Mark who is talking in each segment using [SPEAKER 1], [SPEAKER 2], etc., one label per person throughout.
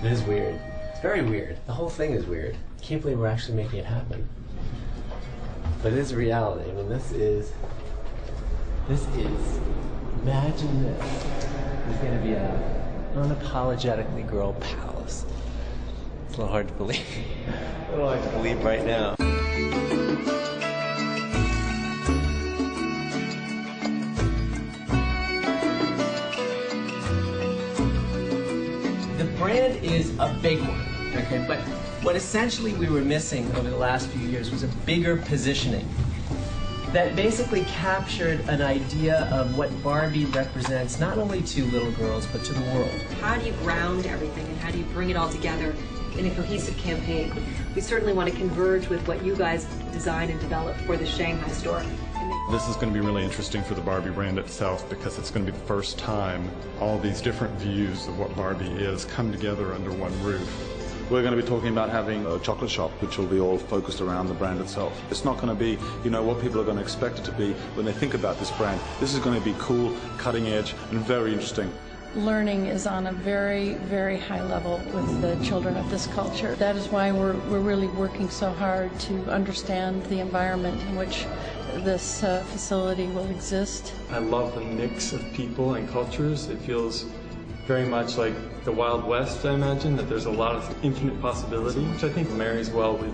[SPEAKER 1] It is weird. It's very weird. The whole thing is weird. I can't believe we're actually making it happen. But it is a reality. I mean, this is, imagine this. There's going to be a unapologetically girl palace. It's a little hard to believe. A little hard to believe right now. The brand is a big one, okay? But what essentially we were missing over the last few years was a bigger positioning that basically captured an idea of what Barbie represents not only to little girls, but to the world.
[SPEAKER 2] How do you ground everything and how do you bring it all together in a cohesive campaign? We certainly want to converge with what you guys design and develop for the Shanghai store.
[SPEAKER 3] This is going to be really interesting for the Barbie brand itself because it's going to be the first time all these different views of what Barbie is come together under one roof.
[SPEAKER 4] We're going to be talking about having a chocolate shop which will be all focused around the brand itself. It's not going to be, you know, what people are going to expect it to be when they think about this brand. This is going to be cool, cutting edge, and very interesting.
[SPEAKER 5] Learning is on a very, very high level with the children of this culture. That is why we're really working so hard to understand the environment in which this facility will exist.
[SPEAKER 6] I love the mix of people and cultures. It feels very much like the Wild West, I imagine, that there's a lot of infinite possibility, which I think marries well with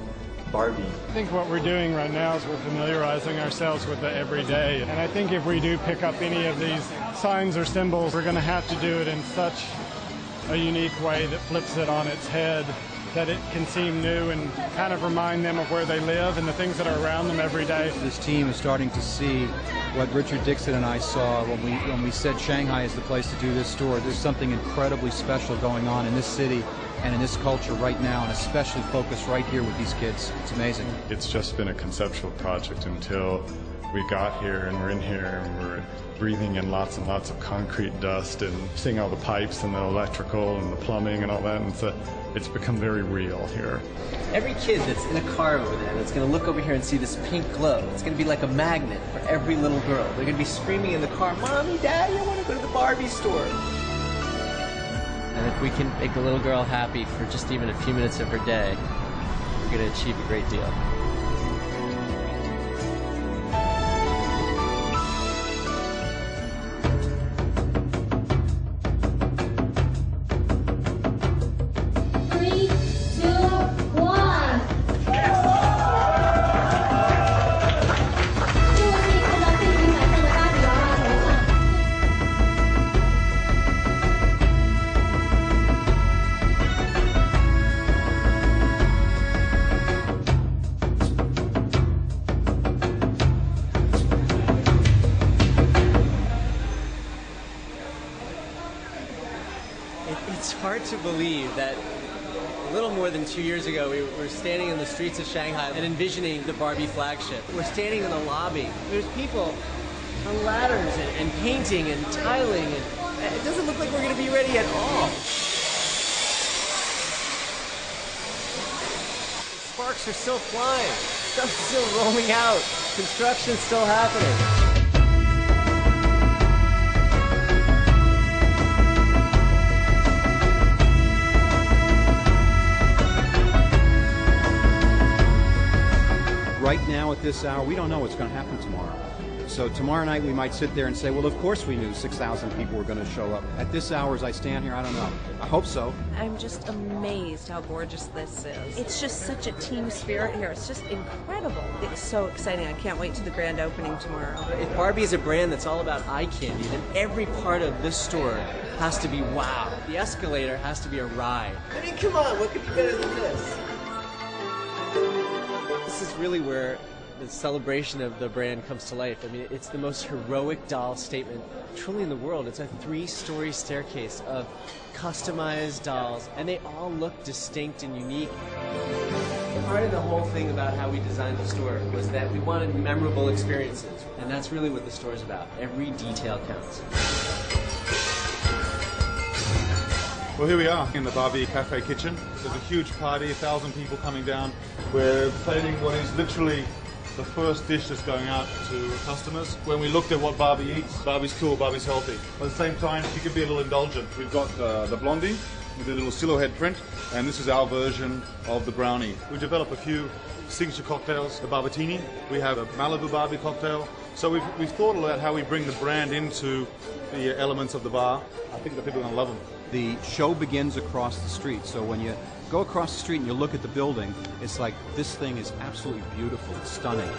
[SPEAKER 6] Barbie.
[SPEAKER 7] I think what we're doing right now is we're familiarizing ourselves with the everyday. And I think if we do pick up any of these signs or symbols, we're going to have to do it in such a unique way that flips it on its head, that it can seem new and kind of remind them of where they live and the things that are around them every day.
[SPEAKER 8] This team is starting to see what Richard Dixon and I saw when we said Shanghai is the place to do this store. There's something incredibly special going on in this city and in this culture right now, and especially focused right here with these kids. It's amazing.
[SPEAKER 3] It's just been a conceptual project until we got here and we're in here and we're breathing in lots and lots of concrete dust and seeing all the pipes and the electrical and the plumbing and all that, and so it's become very real here.
[SPEAKER 1] Every kid that's in a car over there that's going to look over here and see this pink glow, it's going to be like a magnet for every little girl. They're going to be screaming in the car, "Mommy, Daddy, I want to go to the Barbie store." And if we can make a little girl happy for just even a few minutes of her day, we're going to achieve a great deal. It's hard to believe that a little more than 2 years ago we were standing in the streets of Shanghai and envisioning the Barbie flagship. We're standing in the lobby. There's people on ladders and painting and tiling, and it doesn't look like we're going to be ready at all. The sparks are still flying. Stuff's still rolling out. Construction's still happening.
[SPEAKER 8] Right now at this hour, we don't know what's going to happen tomorrow. So tomorrow night we might sit there and say, well, of course we knew 6,000 people were going to show up. At this hour as I stand here, I don't know. I hope so.
[SPEAKER 9] I'm just amazed how gorgeous this is. It's just such a team spirit here. It's just incredible. It's so exciting. I can't wait to the grand opening tomorrow.
[SPEAKER 1] If Barbie is a brand that's all about eye candy, then every part of this store has to be wow. The escalator has to be a ride. I mean, come on, what could be better than this? This is really where the celebration of the brand comes to life. I mean, it's the most heroic doll statement truly in the world. It's a 3-story staircase of customized dolls, and they all look distinct and unique. Part of the whole thing about how we designed the store was that we wanted memorable experiences, and that's really what the store is about. Every detail counts.
[SPEAKER 4] Well, here we are in the Barbie Cafe kitchen. There's a huge party, 1,000 people coming down. We're plating what is literally the first dish that's going out to customers. When we looked at what Barbie eats, Barbie's cool, Barbie's healthy. But at the same time, she can be a little indulgent. We've got the blondie, with a little silhouette print, and this is our version of the brownie. We developed a few signature cocktails, the Barbatini. We have a Malibu Barbie cocktail. So we've thought about how we bring the brand into the elements of the bar. I think that people are going to love them.
[SPEAKER 8] The show begins across the street, so when you go across the street and you look at the building, it's like this thing is absolutely beautiful, it's stunning.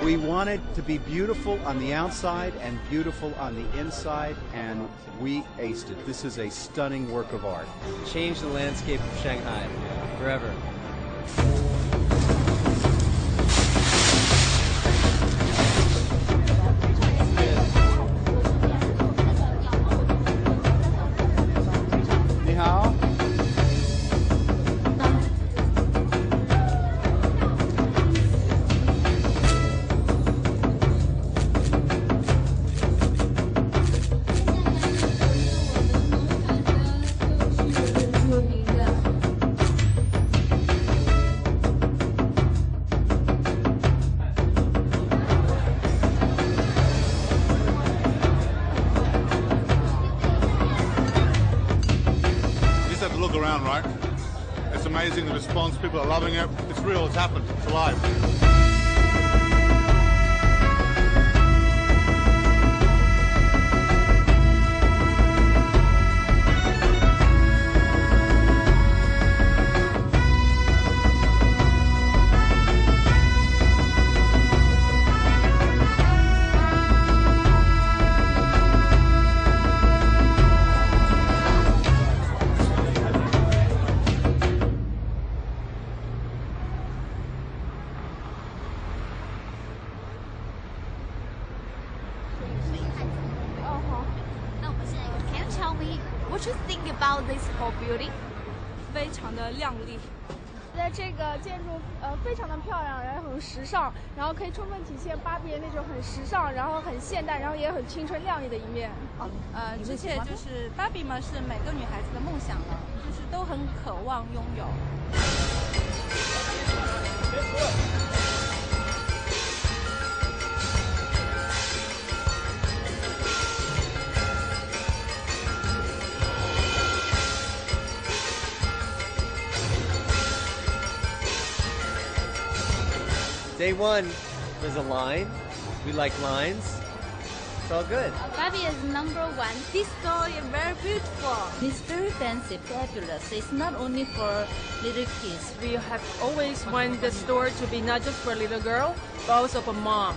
[SPEAKER 8] We wanted to be beautiful on the outside and beautiful on the inside, and we aced it. This is a stunning work of art.
[SPEAKER 1] Change the landscape of Shanghai forever.
[SPEAKER 4] Look around, right? It's amazing, the response, people are loving it. It's real, it's happened, it's alive.
[SPEAKER 10] Can you tell me what you think about this whole building?
[SPEAKER 11] 非常的亮丽。
[SPEAKER 12] 这个建筑非常的漂亮，然后很时尚，然后可以充分体现芭比的那种很时尚，然后很现代，然后也很青春靓丽的一面。
[SPEAKER 11] 而且就是芭比嘛，是每个女孩子的梦想了，就是都很渴望拥有。
[SPEAKER 1] Day one was a line. We like lines. It's all good.
[SPEAKER 10] Barbie is #1. This store is very beautiful.
[SPEAKER 13] It's very fancy, fabulous. It's not only for little kids.
[SPEAKER 14] We have always wanted the store to be not just for a little girl, but also for mom.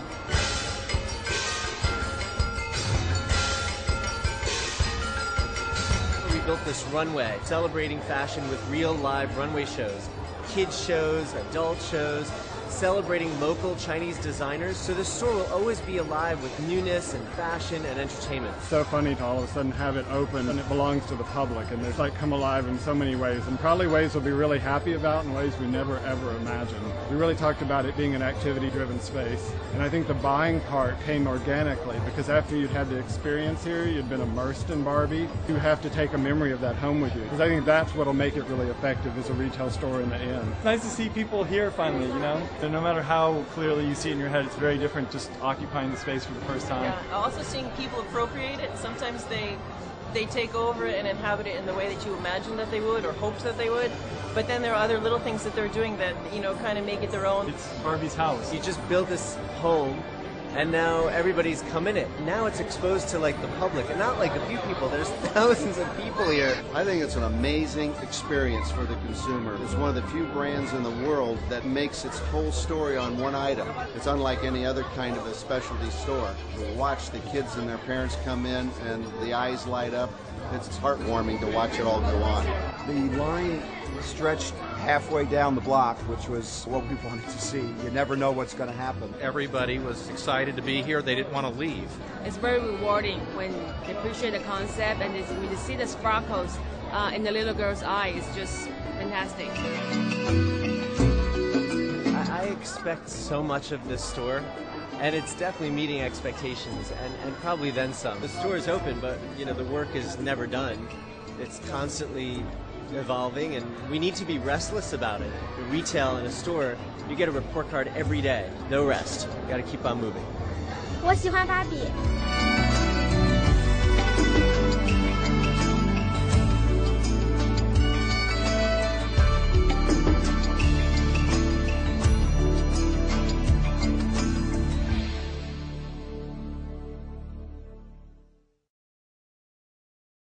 [SPEAKER 1] We built this runway celebrating fashion with real live runway shows, kids shows, adult shows, celebrating local Chinese designers, so the store will always be alive with newness and fashion and entertainment.
[SPEAKER 7] It's so funny to all of a sudden have it open and it belongs to the public, and there's like come alive in so many ways, and probably ways we'll be really happy about and ways we never ever imagined. We really talked about it being an activity-driven space, and I think the buying part came organically because after you'd had the experience here, you'd been immersed in Barbie, you have to take a memory of that home with you, because I think that's what'll make it really effective as a retail store in the end.
[SPEAKER 6] It's nice to see people here finally, you know? And no matter how clearly you see it in your head, it's very different just occupying the space for the first time.
[SPEAKER 14] Yeah, also seeing people appropriate it. Sometimes they take over it and inhabit it in the way that you imagine that they would or hoped that they would. But then there are other little things that they're doing that, you know, kind of make it their own.
[SPEAKER 6] It's Barbie's house.
[SPEAKER 1] You just built this home, and now everybody's come in it. Now it's exposed to like the public, and not like a few people. There's thousands of people here.
[SPEAKER 15] I think it's an amazing experience for the consumer. It's one of the few brands in the world that makes its whole story on one item. It's unlike any other kind of a specialty store. To watch the kids and their parents come in and the eyes light up, it's heartwarming to watch it all go on.
[SPEAKER 16] The line stretched halfway down the block, which was what we wanted to see. You never know what's going to happen.
[SPEAKER 17] Everybody was excited to be here. They didn't want to leave.
[SPEAKER 14] It's very rewarding when they appreciate the concept, and when you see the sparkles in the little girl's eye. It's just fantastic.
[SPEAKER 1] I expect so much of this store, and it's definitely meeting expectations, and probably then some. The store is open, but you know the work is never done. It's constantly evolving, and we need to be restless about it. In retail in a store, you get a report card every day. No rest. You got to keep on moving.
[SPEAKER 10] 我喜欢芭比。